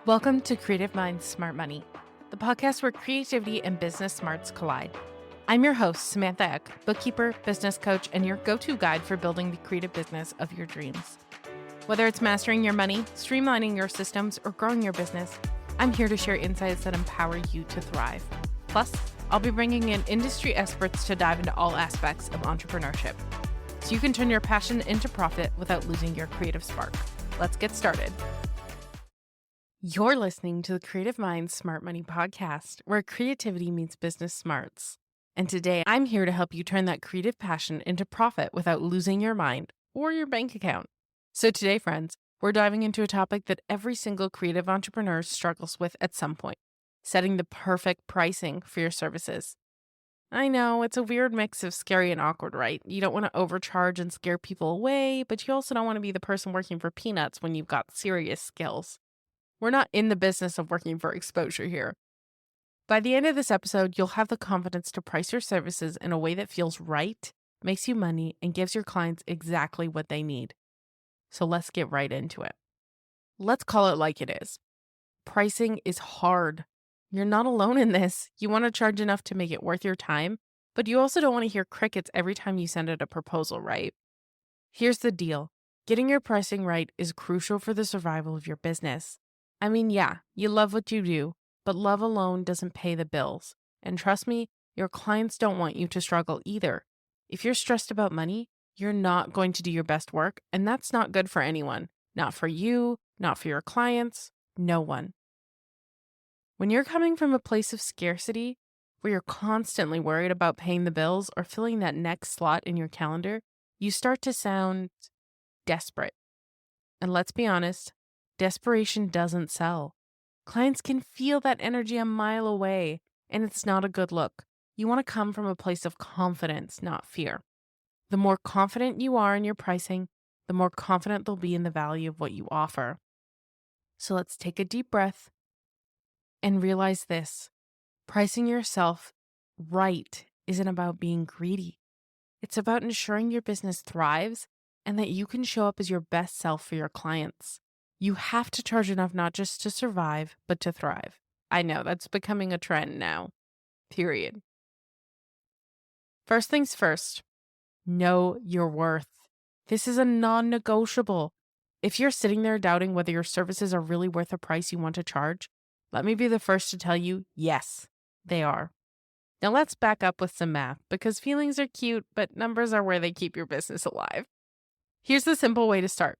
Welcome to Creative Minds Smart Money, the podcast where creativity and business smarts collide. I'm your host, Samantha Eck, bookkeeper, business coach, and your go-to guide for building the creative business of your dreams. Whether it's mastering your money, streamlining your systems, or growing your business, I'm here to share insights that empower you to thrive. Plus, I'll be bringing in industry experts to dive into all aspects of entrepreneurship, so you can turn your passion into profit without losing your creative spark. Let's get started. You're listening to the Creative Minds Smart Money podcast, where creativity meets business smarts. And today, I'm here to help you turn that creative passion into profit without losing your mind or your bank account. So today, friends, we're diving into a topic that every single creative entrepreneur struggles with at some point: setting the perfect pricing for your services. I know it's a weird mix of scary and awkward, right? You don't want to overcharge and scare people away, but you also don't want to be the person working for peanuts when you've got serious skills. We're not in the business of working for exposure here. By the end of this episode, you'll have the confidence to price your services in a way that feels right, makes you money, and gives your clients exactly what they need. So let's get right into it. Let's call it like it is. Pricing is hard. You're not alone in this. You want to charge enough to make it worth your time, but you also don't want to hear crickets every time you send out a proposal, right? Here's the deal. Getting your pricing right is crucial for the survival of your business. I mean, yeah, you love what you do, but love alone doesn't pay the bills. And trust me, your clients don't want you to struggle either. If you're stressed about money, you're not going to do your best work, and that's not good for anyone. Not for you, not for your clients, no one. When you're coming from a place of scarcity, where you're constantly worried about paying the bills or filling that next slot in your calendar, you start to sound desperate. And let's be honest, desperation doesn't sell. Clients can feel that energy a mile away, and it's not a good look. You want to come from a place of confidence, not fear. The more confident you are in your pricing, the more confident they'll be in the value of what you offer. So let's take a deep breath and realize this: pricing yourself right isn't about being greedy. It's about ensuring your business thrives and that you can show up as your best self for your clients. You have to charge enough not just to survive, but to thrive. I know that's becoming a trend now, period. First things first, know your worth. This is a non-negotiable. If you're sitting there doubting whether your services are really worth the price you want to charge, let me be the first to tell you, yes, they are. Now let's back up with some math, because feelings are cute, but numbers are where they keep your business alive. Here's the simple way to start.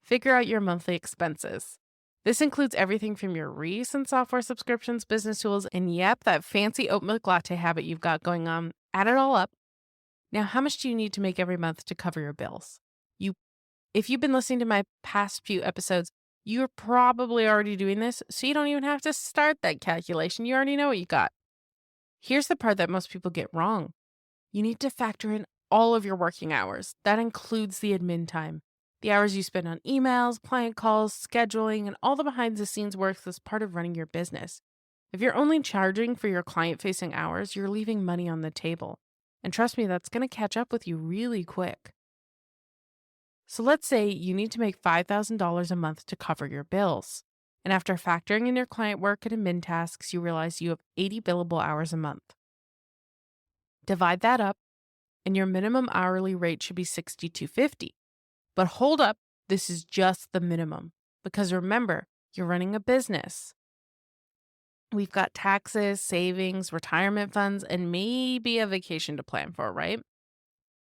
Figure out your monthly expenses. This includes everything from your recent software subscriptions, business tools, and yep, that fancy oat milk latte habit you've got going on. Add it all up. Now, how much do you need to make every month to cover your bills? If you've been listening to my past few episodes, you're probably already doing this, so you don't even have to start that calculation. You already know what you got. Here's the part that most people get wrong. You need to factor in all of your working hours. That includes the admin time, the hours you spend on emails, client calls, scheduling, and all the behind the scenes work that's part of running your business. If you're only charging for your client facing hours, you're leaving money on the table. And trust me, that's going to catch up with you really quick. So let's say you need to make $5,000 a month to cover your bills. And after factoring in your client work and admin tasks, you realize you have 80 billable hours a month. Divide that up, and your minimum hourly rate should be $62.50. But hold up, this is just the minimum. Because remember, you're running a business. We've got taxes, savings, retirement funds, and maybe a vacation to plan for, right?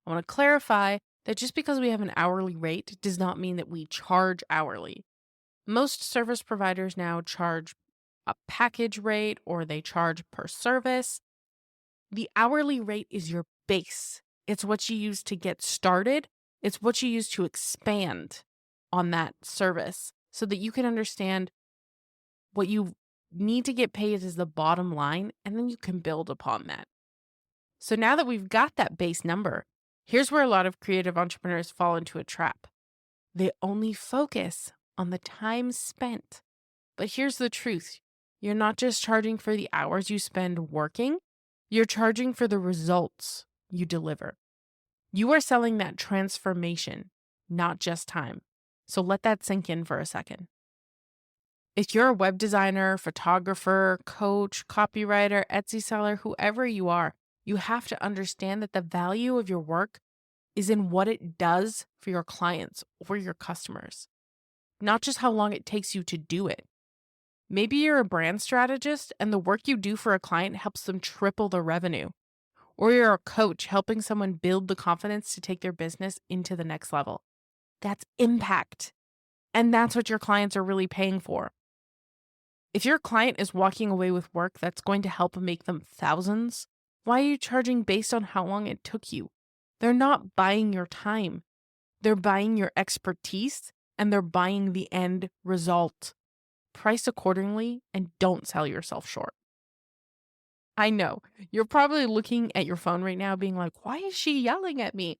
I want to clarify that just because we have an hourly rate does not mean that we charge hourly. Most service providers now charge a package rate or they charge per service. The hourly rate is your base. It's what you use to get started. It's what you use to expand on that service so that you can understand what you need to get paid as the bottom line, and then you can build upon that. So now that we've got that base number, here's where a lot of creative entrepreneurs fall into a trap. They only focus on the time spent. But here's the truth. You're not just charging for the hours you spend working. You're charging for the results you deliver. You are selling that transformation, not just time. So let that sink in for a second. If you're a web designer, photographer, coach, copywriter, Etsy seller, whoever you are, you have to understand that the value of your work is in what it does for your clients or your customers, not just how long it takes you to do it. Maybe you're a brand strategist and the work you do for a client helps them triple their revenue. Or you're a coach helping someone build the confidence to take their business into the next level. That's impact. And that's what your clients are really paying for. If your client is walking away with work that's going to help make them thousands, why are you charging based on how long it took you? They're not buying your time. They're buying your expertise and they're buying the end result. Price accordingly and don't sell yourself short. I know, you're probably looking at your phone right now being like, why is she yelling at me?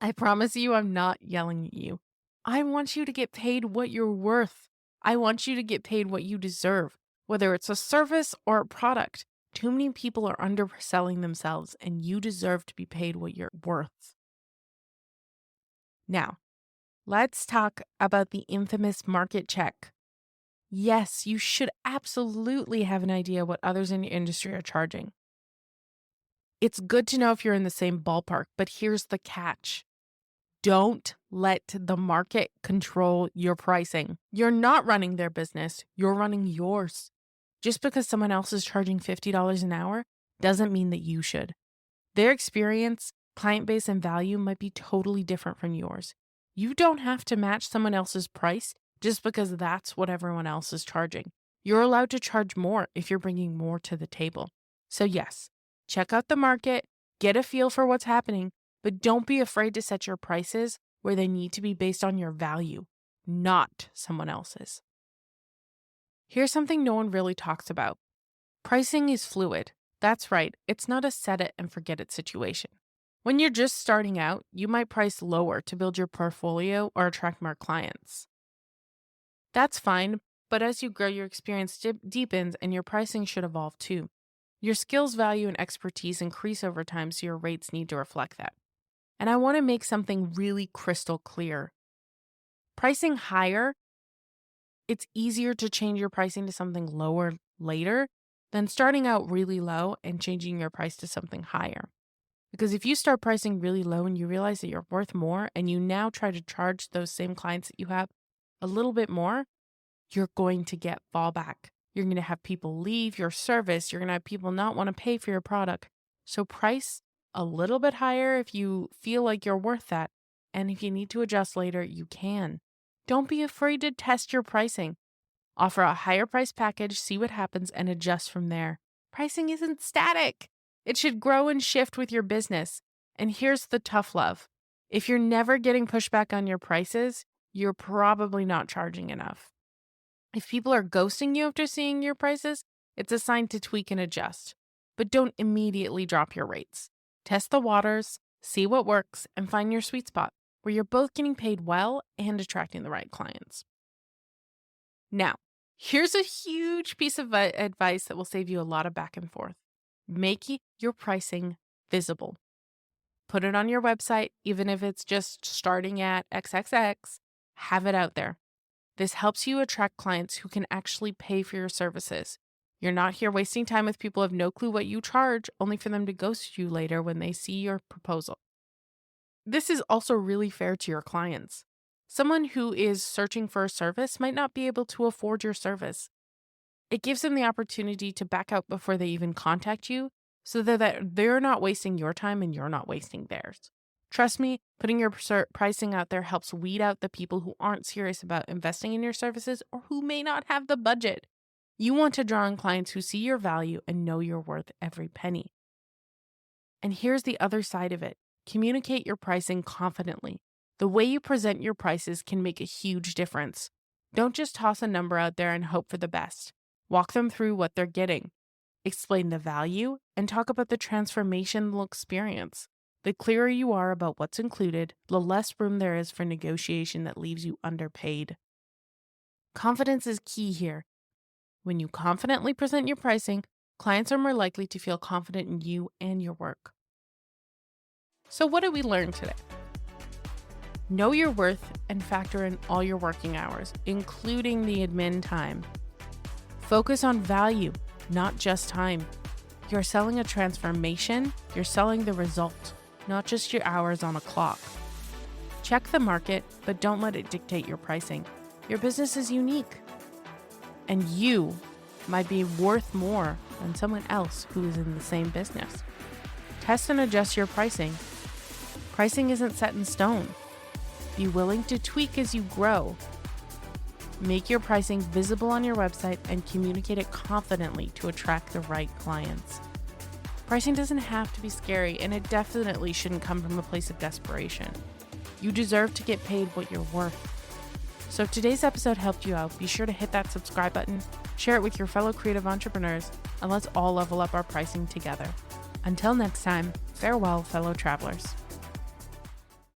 I promise you, I'm not yelling at you. I want you to get paid what you're worth. I want you to get paid what you deserve, whether it's a service or a product. Too many people are underselling themselves, and you deserve to be paid what you're worth. Now, let's talk about the infamous market check. Yes, you should absolutely have an idea what others in your industry are charging. It's good to know if you're in the same ballpark, but here's the catch. Don't let the market control your pricing. You're not running their business, you're running yours. Just because someone else is charging $50 an hour doesn't mean that you should. Their experience, client base, and value might be totally different from yours. You don't have to match someone else's price just because that's what everyone else is charging. You're allowed to charge more if you're bringing more to the table. So yes, check out the market, get a feel for what's happening, but don't be afraid to set your prices where they need to be based on your value, not someone else's. Here's something no one really talks about. Pricing is fluid. That's right, it's not a set it and forget it situation. When you're just starting out, you might price lower to build your portfolio or attract more clients. That's fine, but as you grow, your experience deepens and your pricing should evolve too. Your skills, value, and expertise increase over time, so your rates need to reflect that. And I want to make something really crystal clear. Pricing higher, it's easier to change your pricing to something lower later than starting out really low and changing your price to something higher. Because if you start pricing really low and you realize that you're worth more and you now try to charge those same clients that you have a little bit more, you're going to get fallback. You're going to have people leave your service. You're going to have people not want to pay for your product. So price a little bit higher if you feel like you're worth that. And if you need to adjust later, you can. Don't be afraid to test your pricing. Offer a higher price package, see what happens, and adjust from there. Pricing isn't static. It should grow and shift with your business. And here's the tough love. If you're never getting pushback on your prices, you're probably not charging enough. If people are ghosting you after seeing your prices, it's a sign to tweak and adjust. But don't immediately drop your rates. Test the waters, see what works, and find your sweet spot where you're both getting paid well and attracting the right clients. Now, here's a huge piece of advice that will save you a lot of back and forth. Make your pricing visible. Put it on your website, even if it's just starting at XXX, have it out there. This helps you attract clients who can actually pay for your services. You're not here wasting time with people who have no clue what you charge, only for them to ghost you later when they see your proposal. This is also really fair to your clients. Someone who is searching for a service might not be able to afford your service. It gives them the opportunity to back out before they even contact you, so that they're not wasting your time and you're not wasting theirs. Trust me, putting your pricing out there helps weed out the people who aren't serious about investing in your services or who may not have the budget. You want to draw in clients who see your value and know you're worth every penny. And here's the other side of it. Communicate your pricing confidently. The way you present your prices can make a huge difference. Don't just toss a number out there and hope for the best. Walk them through what they're getting. Explain the value and talk about the transformational experience. The clearer you are about what's included, the less room there is for negotiation that leaves you underpaid. Confidence is key here. When you confidently present your pricing, clients are more likely to feel confident in you and your work. So what did we learn today? Know your worth and factor in all your working hours, including the admin time. Focus on value, not just time. You're selling a transformation, you're selling the result, not just your hours on a clock. Check the market, but don't let it dictate your pricing. Your business is unique, and you might be worth more than someone else who is in the same business. Test and adjust your pricing. Pricing isn't set in stone. Be willing to tweak as you grow. Make your pricing visible on your website and communicate it confidently to attract the right clients. Pricing doesn't have to be scary, and it definitely shouldn't come from a place of desperation. You deserve to get paid what you're worth. So if today's episode helped you out, be sure to hit that subscribe button, share it with your fellow creative entrepreneurs, and let's all level up our pricing together. Until next time, farewell, fellow travelers.